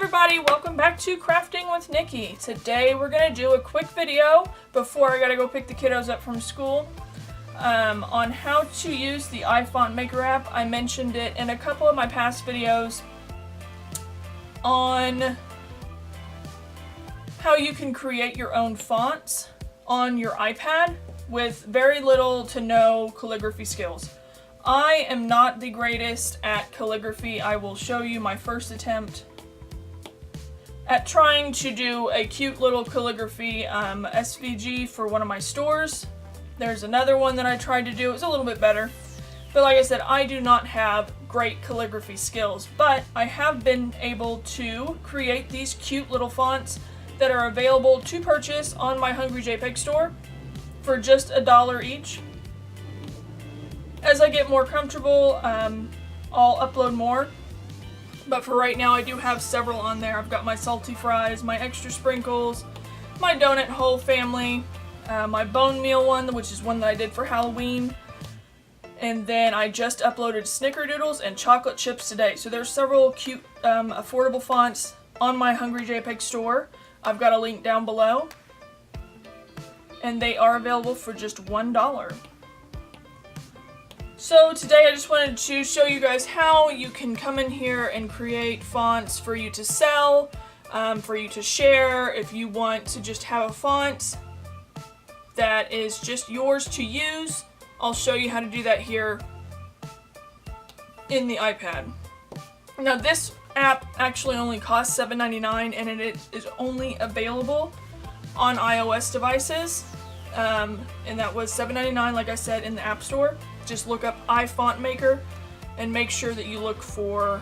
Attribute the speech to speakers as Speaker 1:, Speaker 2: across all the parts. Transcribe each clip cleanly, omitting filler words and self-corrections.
Speaker 1: everybody, welcome back to Crafting with Nikki. Today we're going to do a quick video before I gotta go pick the kiddos up from school on how to use the iFont Maker app. I mentioned it in a couple of my past videos on how you can create your own fonts on your iPad with very little to no calligraphy skills. I am not the greatest at calligraphy. I will show you my first attempt at trying to do a cute little calligraphy SVG for one of my stores. There's another one that I tried to do. It was a little bit better. But like I said, I do not have great calligraphy skills, but I have been able to create these cute little fonts that are available to purchase on my Hungry JPEG store for just $1 each. As I get more comfortable, I'll upload more. But for right now, I do have several on there. I've got my salty fries, my extra sprinkles, my donut hole family, my bone meal one, which is one that I did for Halloween. And then I just uploaded snickerdoodles and chocolate chips today. So there's several cute, affordable fonts on my Hungry JPEG store. I've got a link down below. And they are available for just $1. So today I just wanted to show you guys how you can come in here and create fonts for you to sell, for you to share. If you want to just have a font that is just yours to use, I'll show you how to do that here in the iPad. Now this app actually only costs $7.99 and it is only available on iOS devices. And that was $7.99, like I said, in the App Store. Just look up iFont Maker and make sure that you look for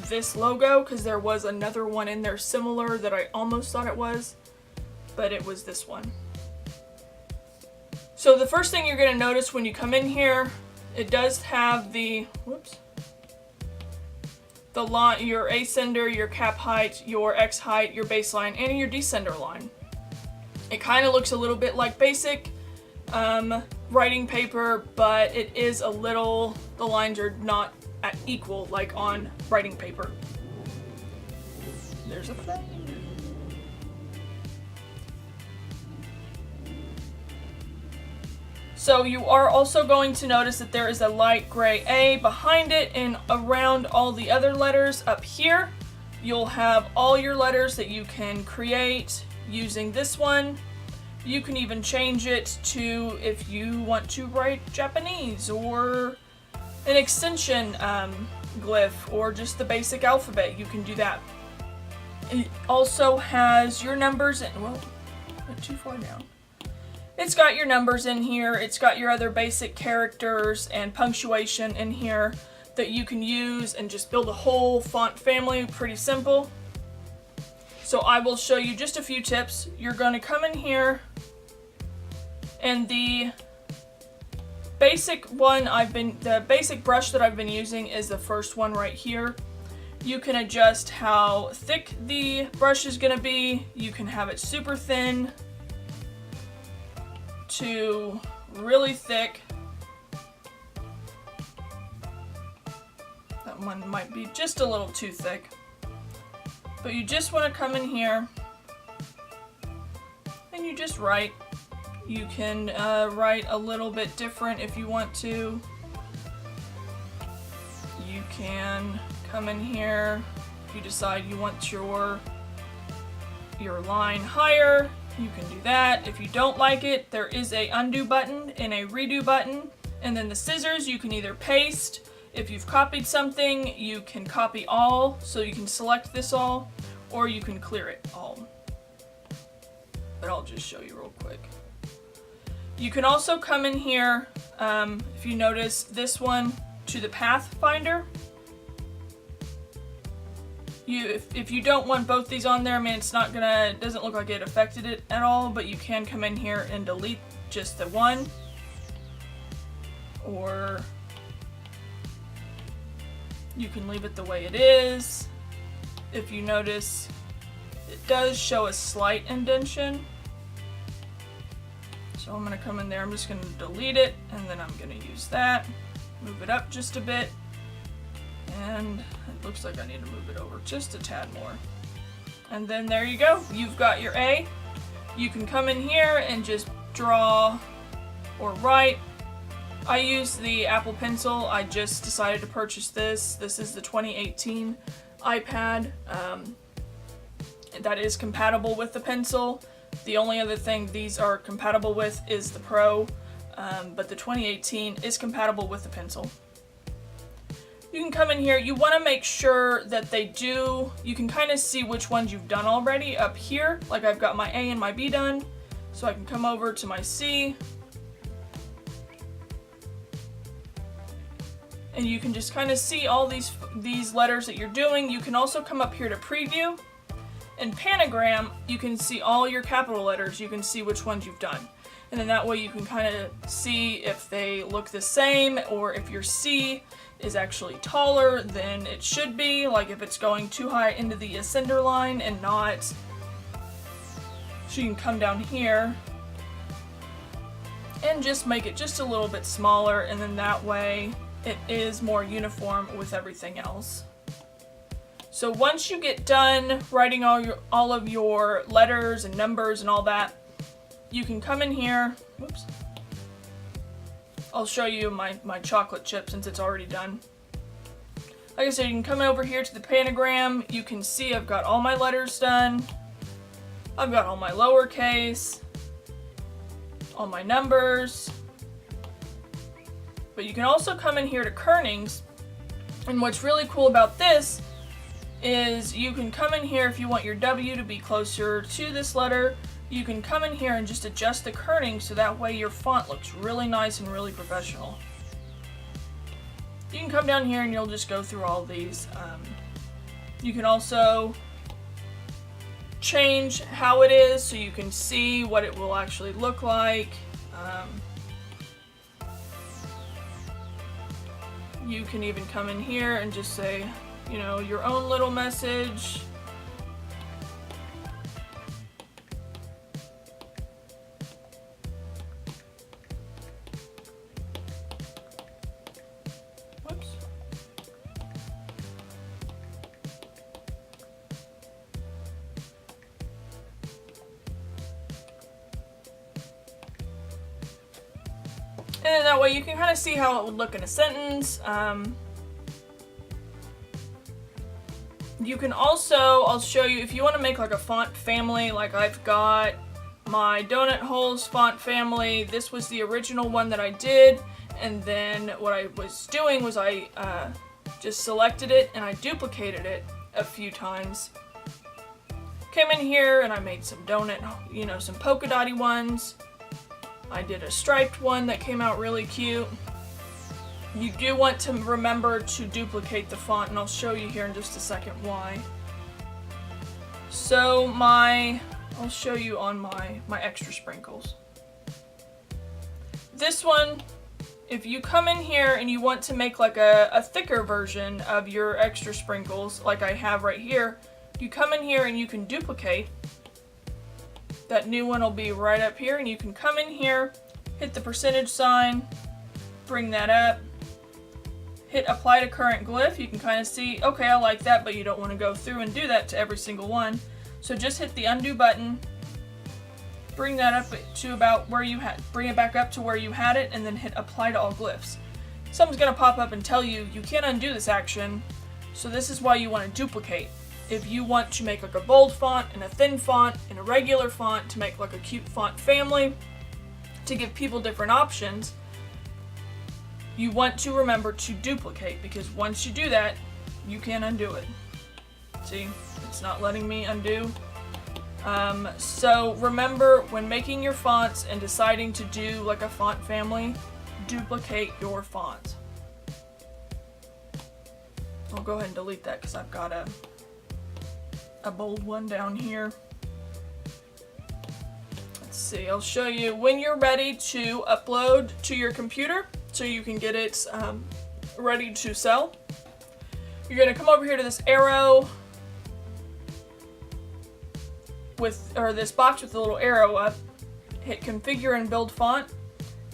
Speaker 1: this logo, because there was another one in there similar that I almost thought it was, but it was this one. So the first thing you're going to notice when you come in here, it does have the, your ascender, your cap height, your X height, your baseline, and your descender line. It kind of looks a little bit like basic writing paper, but it is a little, the lines are not at equal like on writing paper. There's a thing. So you are also going to notice that there is a light gray A behind it, and around all the other letters up here, you'll have all your letters that you can create using this one. You can even change it to if you want to write Japanese or an extension glyph or just the basic alphabet. You can do that. It also has your numbers in, well, went too far down. It's got your numbers in here. It's got your other basic characters and punctuation in here that you can use and just build a whole font family. Pretty simple. So I will show you just a few tips. You're going to come in here, and the basic one the basic brush that I've been using is the first one right here. You can adjust how thick the brush is going to be. You can have it super thin to really thick. That one might be just a little too thick. But you just want to come in here and you just write. You can write a little bit different if you want to. You can come in here if you decide you want your line higher. You can do that. If you don't like it, there is a undo button and a redo button. And then the scissors, you can either paste. If you've copied something, you can copy all, so you can select this all, or you can clear it all. But I'll just show you real quick. You can also come in here, if you notice this one, to the Pathfinder. If you don't want both these on there, I mean, it doesn't look like it affected it at all, but you can come in here and delete just the one, or you can leave it the way it is. If you notice, it does show a slight indentation. So I'm going to come in there, I'm just going to delete it, and then I'm going to use that. Move it up just a bit. And it looks like I need to move it over just a tad more. And then there you go. You've got your A. You can come in here and just draw or write. I use the Apple Pencil. I just decided to purchase this. This is the 2018 iPad. That is compatible with the pencil. The only other thing these are compatible with is the Pro, but the 2018 is compatible with the pencil. You can come in here. You want to make sure that they do, you can kind of see which ones you've done already up here. Like I've got my A and my B done, so I can come over to my C. And you can just kind of see all these letters that you're doing. You can also come up here to preview. In Panagram, you can see all your capital letters. You can see which ones you've done. And then that way you can kind of see if they look the same, or if your C is actually taller than it should be. Like if it's going too high into the ascender line and not. So you can come down here and just make it just a little bit smaller, and then that way it is more uniform with everything else. So once you get done writing all of your letters and numbers and all that, you can come in here. Whoops. I'll show you my chocolate chip since it's already done. Like I said, you can come over here to the Panagram. You can see I've got all my letters done. I've got all my lowercase, all my numbers. But you can also come in here to kernings, and what's really cool about this is you can come in here if you want your W to be closer to this letter. You can come in here and just adjust the kerning so that way your font looks really nice and really professional. You can come down here and you'll just go through all these. You can also change how it is so you can see what it will actually look like. You can even come in here and just say, you know, your own little message. Whoops. And then that way you can kind of see how it would look in a sentence. You can also, I'll show you, if you want to make like a font family, like I've got my donut holes font family. This was the original one that I did, and then what I was doing was I just selected it and I duplicated it a few times. Came in here and I made some donut, you know, some polka dotty ones. I did a striped one that came out really cute. You do want to remember to duplicate the font, and I'll show you here in just a second why. So I'll show you on my extra sprinkles. This one, if you come in here and you want to make like a thicker version of your extra sprinkles, like I have right here, you come in here and you can duplicate. That new one will be right up here, and you can come in here, hit the percentage sign, bring that up, hit apply to current glyph. You can kind of see, okay, I like that, but you don't want to go through and do that to every single one. So just hit the undo button, bring that up to about where you had, bring it back up to where you had it, and then hit apply to all glyphs. Something's going to pop up and tell you you can't undo this action, so this is why you want to duplicate. If you want to make like a bold font and a thin font and a regular font to make like a cute font family to give people different options, you want to remember to duplicate, because once you do that, you can't undo it. See, it's not letting me undo. So remember, when making your fonts and deciding to do like a font family, duplicate your font. I'll go ahead and delete that because I've got a bold one down here. Let's see, I'll show you when you're ready to upload to your computer so you can get it ready to sell. You're going to come over here to this arrow or this box with the little arrow up, hit configure and build font.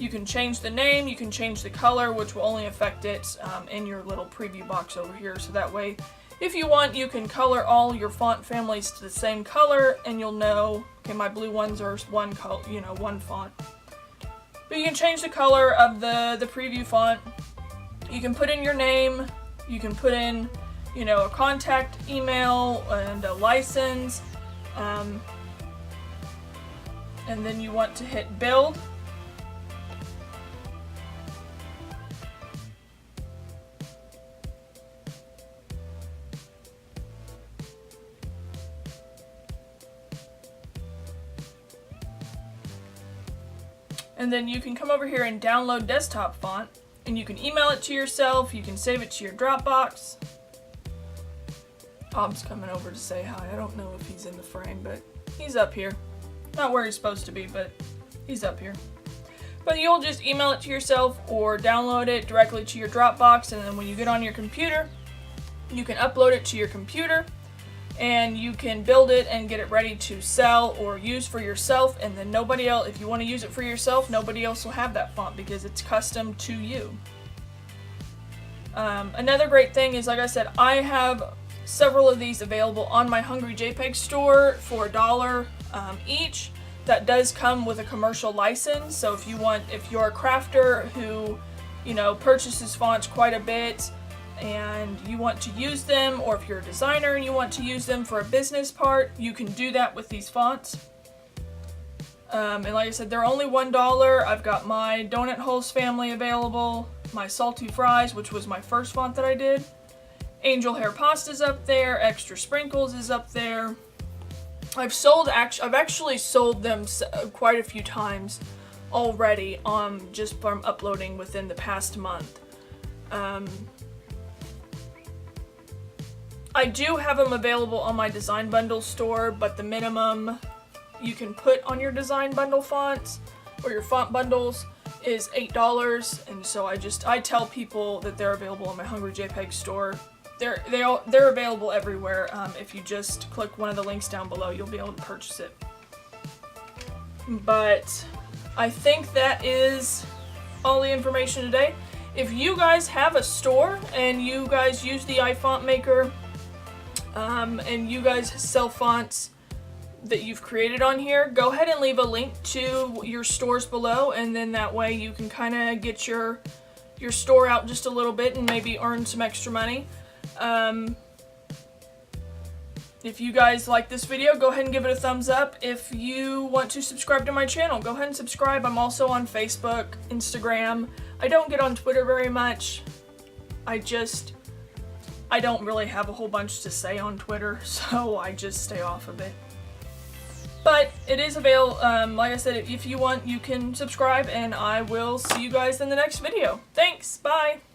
Speaker 1: You can change the name, you can change the color, which will only affect it in your little preview box over here. So that way, if you want, you can color all your font families to the same color, and you'll know, okay, my blue ones are one color, you know, one font. But you can change the color of the preview font. You can put in your name. You can put in, you know, a contact email and a license. And then you want to hit build. And then you can come over here and download desktop font, and you can email it to yourself, you can save it to your Dropbox. Bob's coming over to say hi. I don't know if he's in the frame, but he's up here. Not where he's supposed to be, but he's up here. But you'll just email it to yourself or download it directly to your Dropbox, and then when you get on your computer, you can upload it to your computer, and you can build it and get it ready to sell or use for yourself, and then nobody else, if you want to use it for yourself, nobody else will have that font because it's custom to you. Another great thing is, like I said, I have several of these available on my Hungry JPEG store for $1 each. That does come with a commercial license, so if you're a crafter who, you know, purchases fonts quite a bit, and you want to use them, or if you're a designer and you want to use them for a business part, you can do that with these fonts. And like I said, they're only $1. I've got my Donut Holes family available, my Salty Fries, which was my first font that I did. Angel Hair Pasta's up there, Extra Sprinkles is up there. I've actually sold them quite a few times already, just from uploading within the past month. I do have them available on my Design Bundle store, but the minimum you can put on your Design Bundle fonts or your font bundles is $8, and so I tell people that they're available on my Hungry JPEG store. They're available everywhere. If you just click one of the links down below, you'll be able to purchase it. But I think that is all the information today. If you guys have a store and you guys use the iFont maker, and you guys sell fonts that you've created on here, go ahead and leave a link to your stores below, and then that way you can kind of get your store out just a little bit and maybe earn some extra money. If you guys like this video, go ahead and give it a thumbs up. If you want to subscribe to my channel, go ahead and subscribe. I'm also on Facebook, Instagram. I don't get on Twitter very much. I don't really have a whole bunch to say on Twitter, so I just stay off of it. But it is available. Like I said, if you want, you can subscribe, and I will see you guys in the next video. Thanks, bye!